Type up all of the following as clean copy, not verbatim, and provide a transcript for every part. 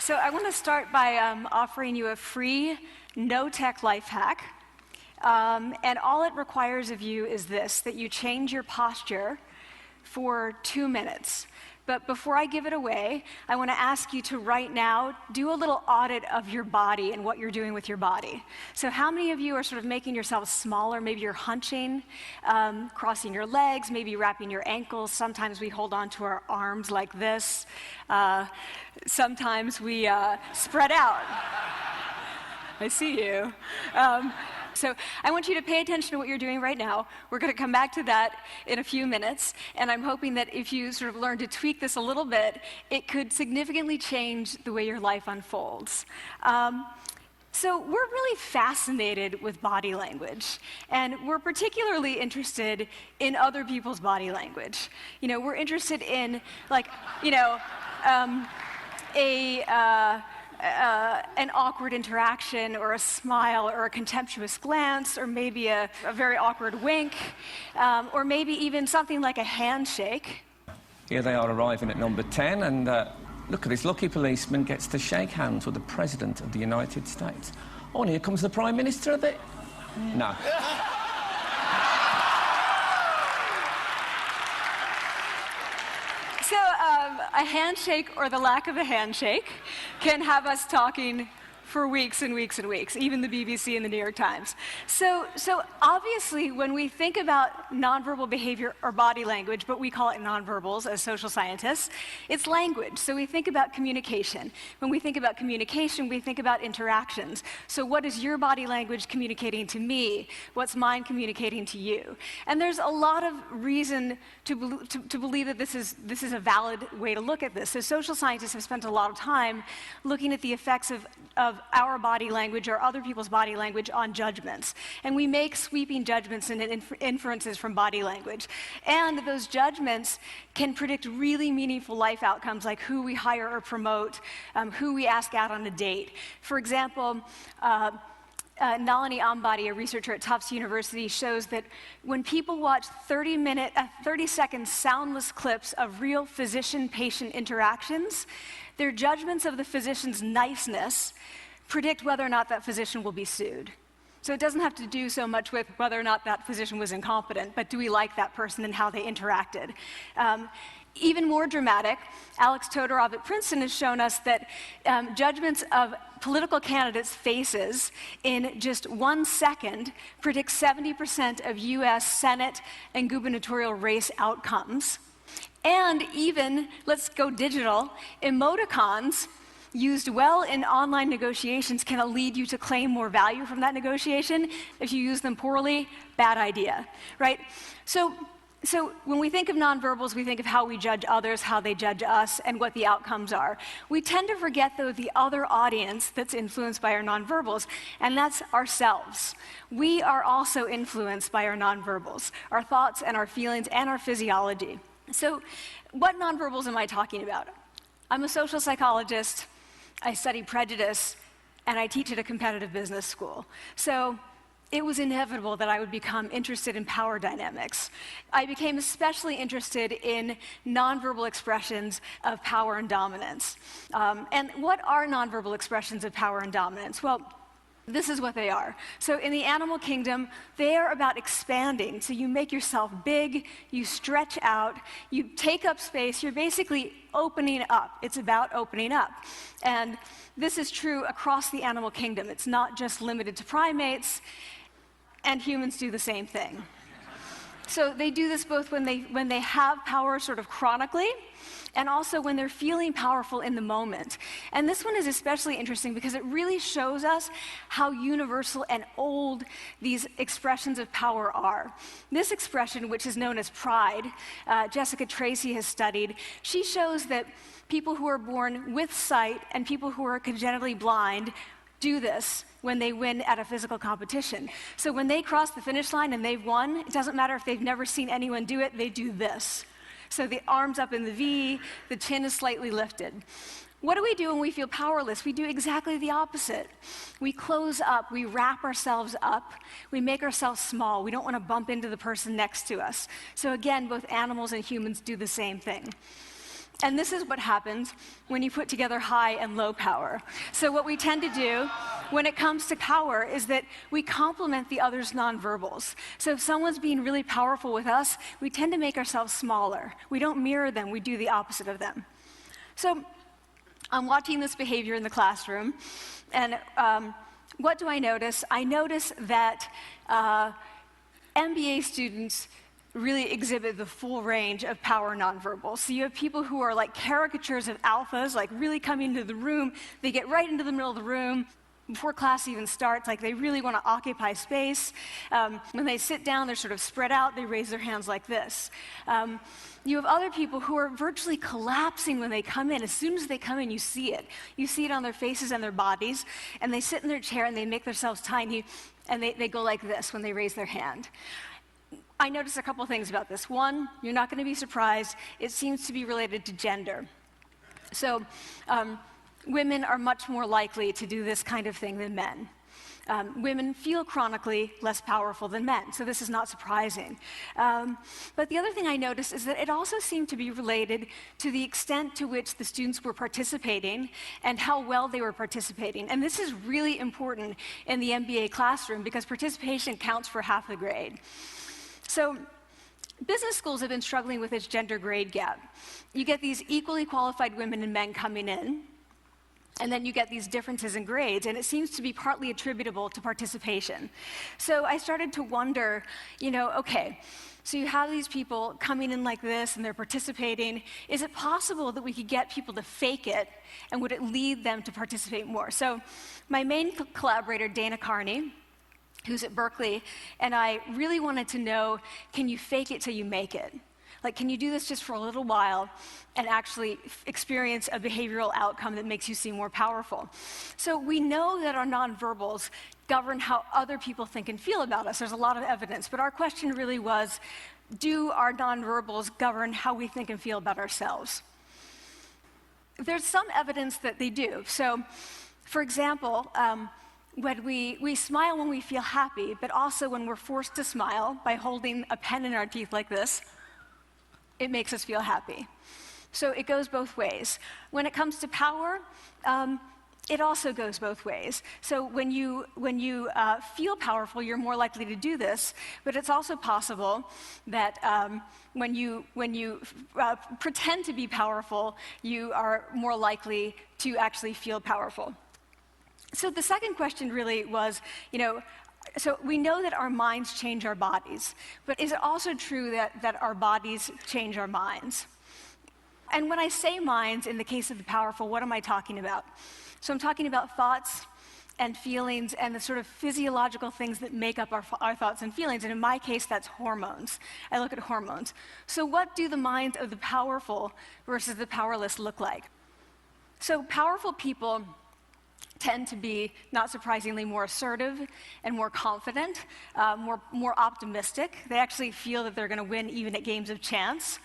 So I want to start by offering you a free, no-tech life hack. And all it requires of you is this, that you change your posture for 2 minutes. But before I give it away, I want to ask you to right now do a little audit of your body and what you're doing with your body. So how many of you are sort of making yourselves smaller? Maybe you're hunching, crossing your legs, maybe wrapping your ankles. Sometimes we hold on to our arms like this. Sometimes we spread out. I see you. So I want you to pay attention to what you're doing right now. We're going to come back to that in a few minutes, and I'm hoping that if you sort of learn to tweak this a little bit, it could significantly change the way your life unfolds. So we're really fascinated with body language, and we're particularly interested in other people's body language. You know, we're interested in, like, you know, an awkward interaction, or a smile, or a contemptuous glance, or maybe a very awkward wink, or maybe even something like a handshake. Here they are arriving at number 10, and look at this lucky policeman gets to shake hands with the President of the United States. Oh, and here comes the Prime Minister of it. No. So a handshake, or the lack of a handshake, can have us talking for weeks and weeks and weeks, even the BBC and the New York Times. So obviously, when we think about nonverbal behavior or body language, but we call it nonverbals as social scientists, it's language. So we think about communication. When we think about communication, we think about interactions. So what is your body language communicating to me? What's mine communicating to you? And there's a lot of reason to believe that this is a valid way to look at this. So social scientists have spent a lot of time looking at the effects of our body language or other people's body language on judgments. And we make sweeping judgments and inferences from body language. And those judgments can predict really meaningful life outcomes, like who we hire or promote, who we ask out on a date. For example, Nalini Ambady, a researcher at Tufts University, shows that when people watch 30-second soundless clips of real physician-patient interactions, their judgments of the physician's niceness predict whether or not that physician will be sued. So it doesn't have to do so much with whether or not that physician was incompetent, but do we like that person and how they interacted? Even more dramatic, Alex Todorov at Princeton has shown us that judgments of political candidates' faces in just 1 second predict 70% of US Senate and gubernatorial race outcomes. And even, let's go digital, emoticons used well in online negotiations can lead you to claim more value from that negotiation. If you use them poorly, bad idea, right? So when we think of nonverbals, we think of how we judge others, how they judge us, and what the outcomes are. We tend to forget, though, the other audience that's influenced by our nonverbals, and that's ourselves. We are also influenced by our nonverbals, our thoughts and our feelings and our physiology. So what nonverbals am I talking about? I'm a social psychologist, I study prejudice, and I teach at a competitive business school. So it was inevitable that I would become interested in power dynamics. I became especially interested in nonverbal expressions of power and dominance. And what are nonverbal expressions of power and dominance? Well, this is what they are. So in the animal kingdom, they are about expanding. So you make yourself big, you stretch out, you take up space, you're basically opening up. It's about opening up. And this is true across the animal kingdom. It's not just limited to primates, and humans do the same thing. So they do this both when they have power sort of chronically, and also when they're feeling powerful in the moment. And this one is especially interesting because it really shows us how universal and old these expressions of power are. This expression, which is known as pride, Jessica Tracy has studied, she shows that people who are born with sight and people who are congenitally blind do this when they win at a physical competition. So when they cross the finish line and they've won, it doesn't matter if they've never seen anyone do it, they do this. So the arms up in the V, the chin is slightly lifted. What do we do when we feel powerless? We do exactly the opposite. We close up, we wrap ourselves up, we make ourselves small. We don't want to bump into the person next to us. So again, both animals and humans do the same thing. And this is what happens when you put together high and low power. So what we tend to do when it comes to power is that we complement the other's nonverbals. So if someone's being really powerful with us, we tend to make ourselves smaller. We don't mirror them, we do the opposite of them. So I'm watching this behavior in the classroom, and what do I notice? I notice that MBA students really exhibit the full range of power nonverbals. So you have people who are like caricatures of alphas, like really coming into the room. They get right into the middle of the room before class even starts, like they really want to occupy space. When they sit down, they're sort of spread out. They raise their hands like this. You have other people who are virtually collapsing when they come in. As soon as they come in, you see it. You see it on their faces and their bodies, and they sit in their chair and they make themselves tiny, and they go like this when they raise their hand. I noticed a couple things about this. One, you're not going to be surprised. It seems to be related to gender. So women are much more likely to do this kind of thing than men. Women feel chronically less powerful than men, so this is not surprising. But the other thing I noticed is that it also seemed to be related to the extent to which the students were participating and how well they were participating. And this is really important in the MBA classroom because participation counts for half the grade. So business schools have been struggling with this gender grade gap. You get these equally qualified women and men coming in, and then you get these differences in grades, and it seems to be partly attributable to participation. So I started to wonder, okay, so you have these people coming in like this, and they're participating. Is it possible that we could get people to fake it, and would it lead them to participate more? So my main collaborator, Dana Carney, who's at Berkeley, and I really wanted to know, can you fake it till you make it? Like, can you do this just for a little while and actually experience a behavioral outcome that makes you seem more powerful? So we know that our nonverbals govern how other people think and feel about us. There's a lot of evidence, but our question really was, do our nonverbals govern how we think and feel about ourselves? There's some evidence that they do. So, for example, when we smile when we feel happy, but also when we're forced to smile by holding a pen in our teeth like this, it makes us feel happy. So it goes both ways. When it comes to power, it also goes both ways. So when you feel powerful, you're more likely to do this, but it's also possible that when you pretend to be powerful, you are more likely to actually feel powerful. So the second question really was, so we know that our minds change our bodies, but is it also true that our bodies change our minds? And when I say minds, in the case of the powerful, what am I talking about? So I'm talking about thoughts and feelings and the sort of physiological things that make up our thoughts and feelings, and in my case, that's hormones. I look at hormones. So what do the minds of the powerful versus the powerless look like? So powerful people tend to be, not surprisingly, more assertive and more confident, more optimistic. They actually feel that they're going to win even at games of chance.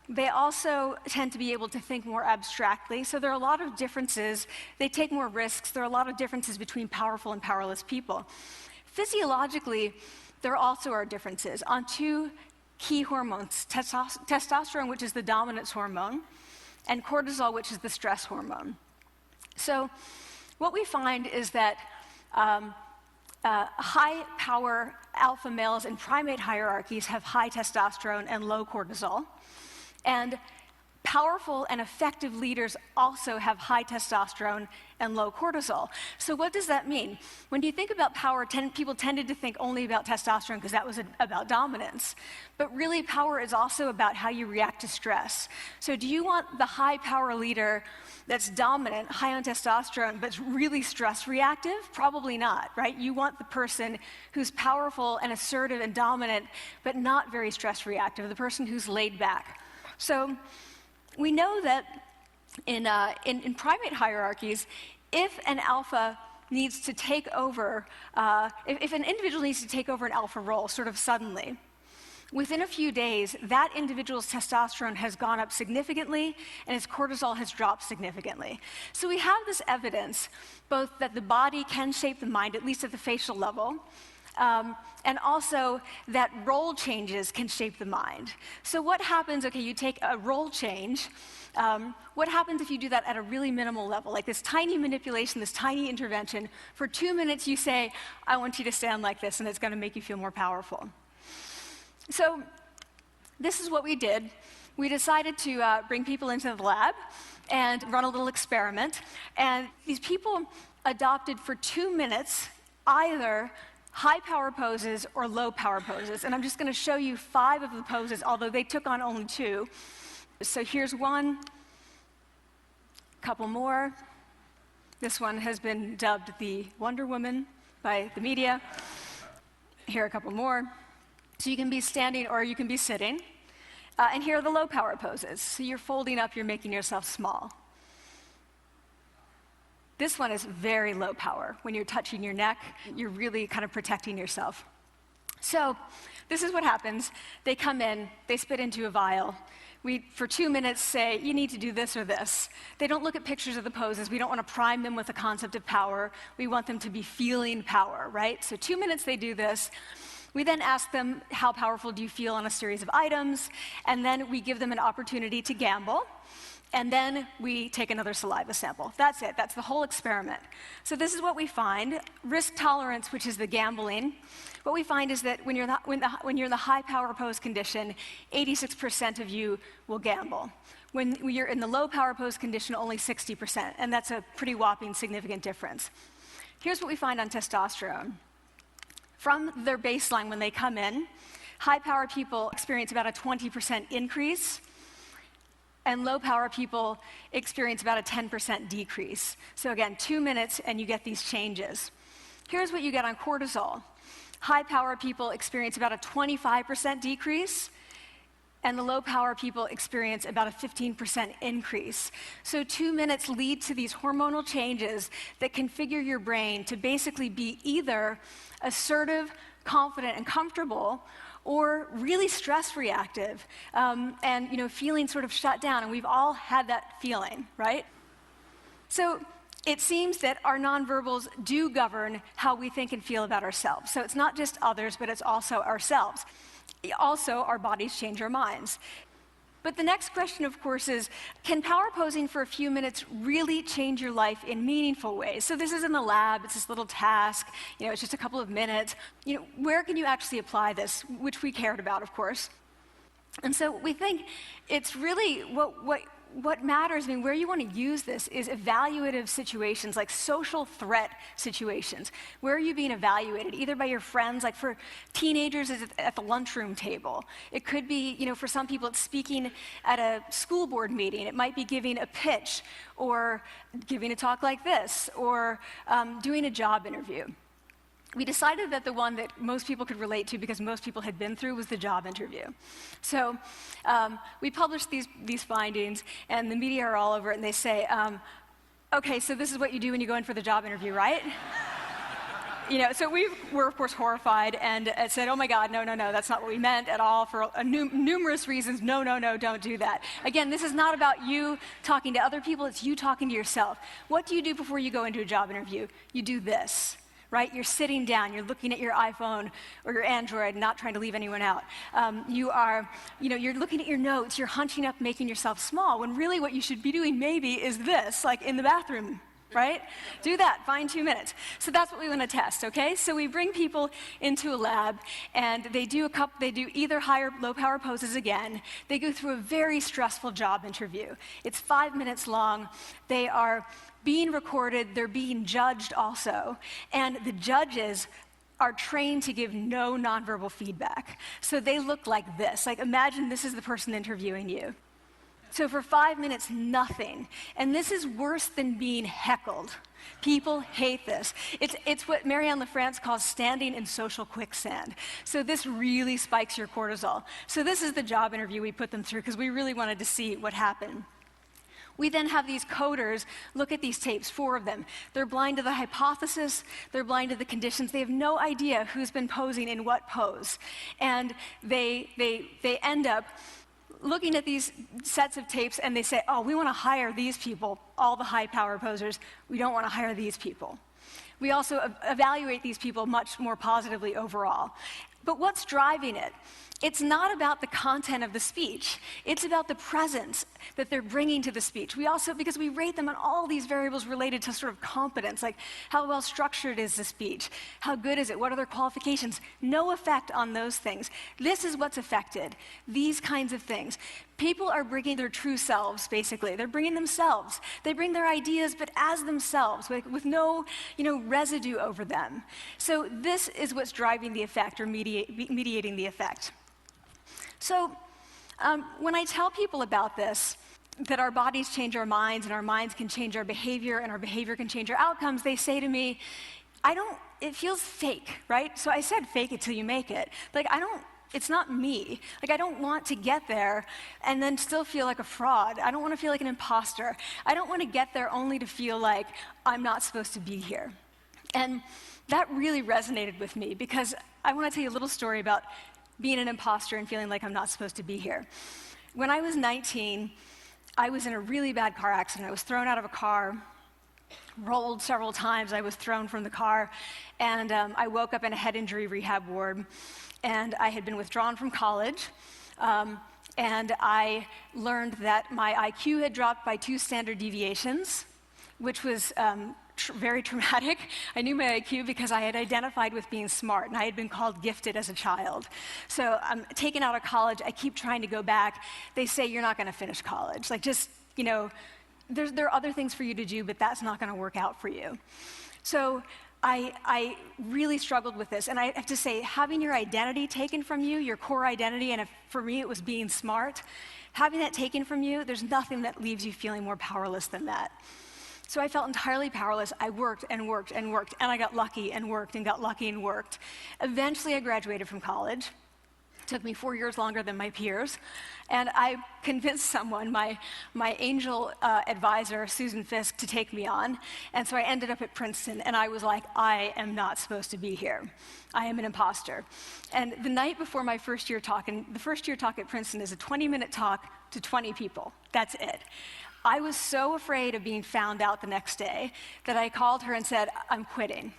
They also tend to be able to think more abstractly. So there are a lot of differences. They take more risks. There are a lot of differences between powerful and powerless people. Physiologically, there also are differences on two key hormones, testosterone, which is the dominance hormone, and cortisol, which is the stress hormone. So what we find is that high-power alpha males in primate hierarchies have high testosterone and low cortisol. And powerful and effective leaders also have high testosterone and low cortisol. So what does that mean? When you think about power, people tended to think only about testosterone because that was about dominance. But really, power is also about how you react to stress. So do you want the high-power leader that's dominant, high on testosterone, but really stress reactive? Probably not, right? You want the person who's powerful and assertive and dominant, but not very stress reactive, the person who's laid back. So we know that in primate hierarchies, if an alpha needs to take over, if an individual needs to take over an alpha role sort of suddenly, within a few days, that individual's testosterone has gone up significantly and his cortisol has dropped significantly. So we have this evidence both that the body can shape the mind, at least at the facial level, and also that role changes can shape the mind. So what happens, okay, you take a role change, what happens if you do that at a really minimal level, like this tiny manipulation, this tiny intervention? For 2 minutes you say, I want you to stand like this, and it's going to make you feel more powerful. So this is what we did. We decided to bring people into the lab and run a little experiment. And these people adopted for 2 minutes either high power poses or low power poses. And I'm just going to show you 5 of the poses, although they took on only 2. So here's one, a couple more. This one has been dubbed the Wonder Woman by the media. Here are a couple more. So you can be standing or you can be sitting. And here are the low power poses. So you're folding up, you're making yourself small. This one is very low power. When you're touching your neck, you're really kind of protecting yourself. So this is what happens. They come in, they spit into a vial. We, for 2 minutes, say, you need to do this or this. They don't look at pictures of the poses. We don't want to prime them with the concept of power. We want them to be feeling power, right? So 2 minutes they do this. We then ask them, how powerful do you feel on a series of items? And then we give them an opportunity to gamble. And then we take another saliva sample. That's it. That's the whole experiment. So this is what we find. Risk tolerance, which is the gambling. What we find is that when you're in the high power pose condition, 86% of you will gamble. When you're in the low power pose condition, only 60%. And that's a pretty whopping significant difference. Here's what we find on testosterone. From their baseline when they come in, high-power people experience about a 20% increase, and low-power people experience about a 10% decrease. So again, 2 minutes and you get these changes. Here's what you get on cortisol. High-power people experience about a 25% decrease, and the low-power people experience about a 15% increase. So 2 minutes lead to these hormonal changes that configure your brain to basically be either assertive, confident, and comfortable, or really stress reactive, and feeling sort of shut down. And we've all had that feeling, right? So it seems that our nonverbals do govern how we think and feel about ourselves. So it's not just others, but it's also ourselves. Also, our bodies change our minds. But the next question, of course, is, can power posing for a few minutes really change your life in meaningful ways? So this is in the lab, it's this little task, it's just a couple of minutes. Where can you actually apply this, which we cared about, of course. And so we think it's really what matters, where you want to use this is evaluative situations, like social threat situations. Where are you being evaluated? Either by your friends, like for teenagers, it's at the lunchroom table. It could be, for some people, it's speaking at a school board meeting. It might be giving a pitch, or giving a talk like this, or doing a job interview. We decided that the one that most people could relate to, because most people had been through, was the job interview. So we published these findings, and the media are all over it, and they say, okay, so this is what you do when you go in for the job interview, right? So we were, of course, horrified and said, oh my God, no, that's not what we meant at all, for numerous reasons. No, don't do that. Again, this is not about you talking to other people, it's you talking to yourself. What do you do before you go into a job interview? You do this. Right? You're sitting down, you're looking at your iPhone or your Android, not trying to leave anyone out. You're looking at your notes, you're hunching up, making yourself small, when really what you should be doing maybe is this, like in the bathroom, right? Do that, find 2 minutes. So that's what we want to test, okay? So we bring people into a lab, and they do either high or low power poses again. They go through a very stressful job interview. It's 5 minutes long. They are being recorded, they're being judged also, and the judges are trained to give no nonverbal feedback. So they look like this. Like, imagine this is the person interviewing you. So for 5 minutes, nothing. And this is worse than being heckled. People hate this. It's what Marianne LaFrance calls standing in social quicksand. So this really spikes your cortisol. So this is the job interview we put them through, because we really wanted to see what happened. We then have these coders look at these tapes, 4 of them. They're blind to the hypothesis, they're blind to the conditions. They have no idea who's been posing in what pose. And they end up looking at these sets of tapes, and they say, oh, we want to hire these people, all the high power posers. We don't want to hire these people. We also evaluate these people much more positively overall. But what's driving it? It's not about the content of the speech. It's about the presence that they're bringing to the speech. We also, because we rate them on all these variables related to sort of competence, like how well structured is the speech? How good is it? What are their qualifications? No effect on those things. This is what's affected, these kinds of things. People are bringing their true selves, basically. They're bringing themselves. They bring their ideas, but as themselves, with no, residue over them. So this is what's driving the effect, or mediating the effect. So when I tell people about this, that our bodies change our minds, and our minds can change our behavior, and our behavior can change our outcomes, they say to me, it feels fake, right? So I said fake it till you make it. It's not me. I don't want to get there and then still feel like a fraud. I don't want to feel like an imposter. I don't want to get there only to feel like I'm not supposed to be here. And that really resonated with me, because I want to tell you a little story about being an imposter and feeling like I'm not supposed to be here. When I was 19, I was in a really bad car accident. I was thrown out of a car, rolled several times. I was thrown from the car, and I woke up in a head injury rehab ward, and I had been withdrawn from college, and I learned that my IQ had dropped by 2 standard deviations, which was very traumatic. I knew my IQ because I had identified with being smart, and I had been called gifted as a child. So I'm taken out of college. I keep trying to go back. They say, you're not going to finish college. There are other things for you to do, but that's not going to work out for you. So I really struggled with this. And I have to say, having your identity taken from you, your core identity, and for me it was being smart, having that taken from you, there's nothing that leaves you feeling more powerless than that. So I felt entirely powerless. I worked and worked and worked, and I got lucky and worked and got lucky and worked. Eventually, I graduated from college. It took me 4 years longer than my peers. And I convinced someone, my angel advisor, Susan Fisk, to take me on. And so I ended up at Princeton, and I was like, I am not supposed to be here. I am an imposter. And the night before my first year talk, and the first year talk at Princeton is a 20-minute talk to 20 people. That's it. I was so afraid of being found out the next day that I called her and said, I'm quitting.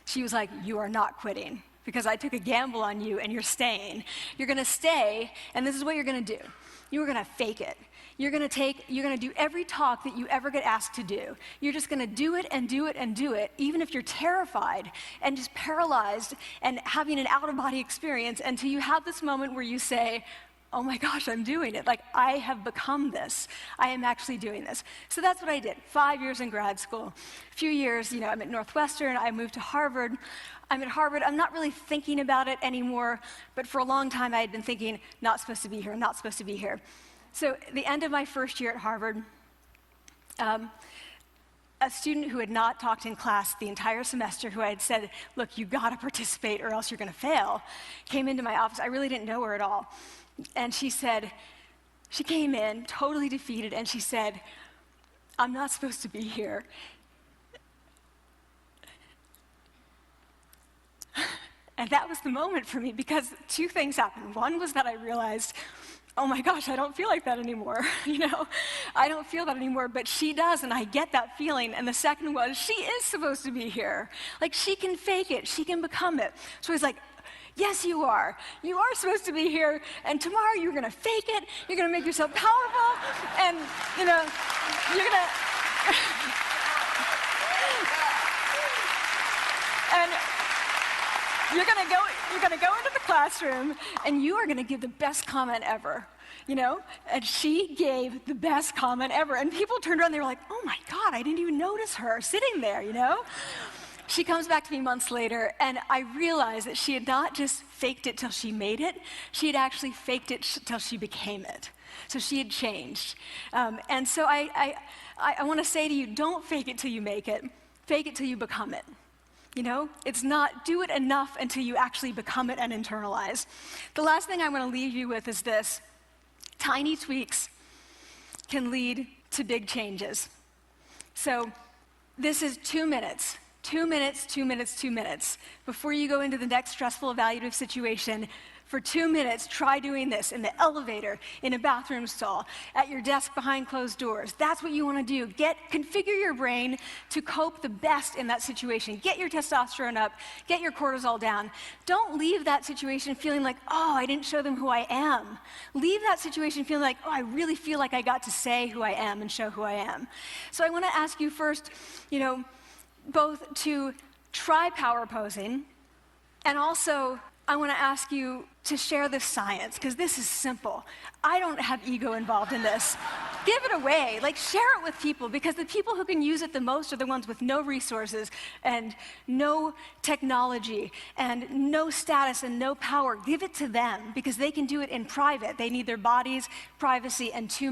She was like, you are not quitting, because I took a gamble on you and you're staying. You're going to stay, and this is what you're going to do. You're going to fake it. You're going to do every talk that you ever get asked to do. You're just going to do it and do it and do it, even if you're terrified and just paralyzed and having an out-of-body experience, until you have this moment where you say, oh my gosh, I'm doing it. I have become this. I am actually doing this. So that's what I did. 5 years in grad school. A few years, I'm at Northwestern. I moved to Harvard. I'm at Harvard. I'm not really thinking about it anymore, but for a long time I had been thinking, not supposed to be here, not supposed to be here. So at the end of my first year at Harvard, a student who had not talked in class the entire semester, who I had said, look, you gotta participate or else you're gonna fail, came into my office. I really didn't know her at all. And she came in totally defeated, and she said, I'm not supposed to be here. And that was the moment for me, because 2 things happened. One was that I realized, oh my gosh, I don't feel like that anymore. I don't feel that anymore, but she does, and I get that feeling. And the second was, she is supposed to be here. She can fake it, she can become it. So I was like, yes, you are. You are supposed to be here, and tomorrow you're going to fake it, you're going to make yourself powerful, and, you're going to... and you're going to go into the classroom, and you are going to give the best comment ever, And she gave the best comment ever, and people turned around, they were like, oh my God, I didn't even notice her sitting there, She comes back to me months later, and I realized that she had not just faked it till she made it, she had actually faked it till she became it. So she had changed. And so I want to say to you, don't fake it till you make it. Fake it till you become it. It's not do it enough until you actually become it and internalize. The last thing I want to leave you with is this. Tiny tweaks can lead to big changes. So this is 2 minutes. 2 minutes, 2 minutes, 2 minutes. Before you go into the next stressful evaluative situation, For 2 minutes, try doing this in the elevator, in a bathroom stall, at your desk behind closed doors. That's what you want to do. Configure your brain to cope the best in that situation. Get your testosterone up, get your cortisol down. Don't leave that situation feeling like, oh, I didn't show them who I am. Leave that situation feeling like, oh, I really feel like I got to say who I am and show who I am. So I want to ask you first, both to try power posing, and also I want to ask you to share the science, because this is simple. I don't have ego involved in this. Give it away. Share it with people, because the people who can use it the most are the ones with no resources and no technology and no status and no power. Give it to them, because they can do it in private. They need their bodies, privacy, and 2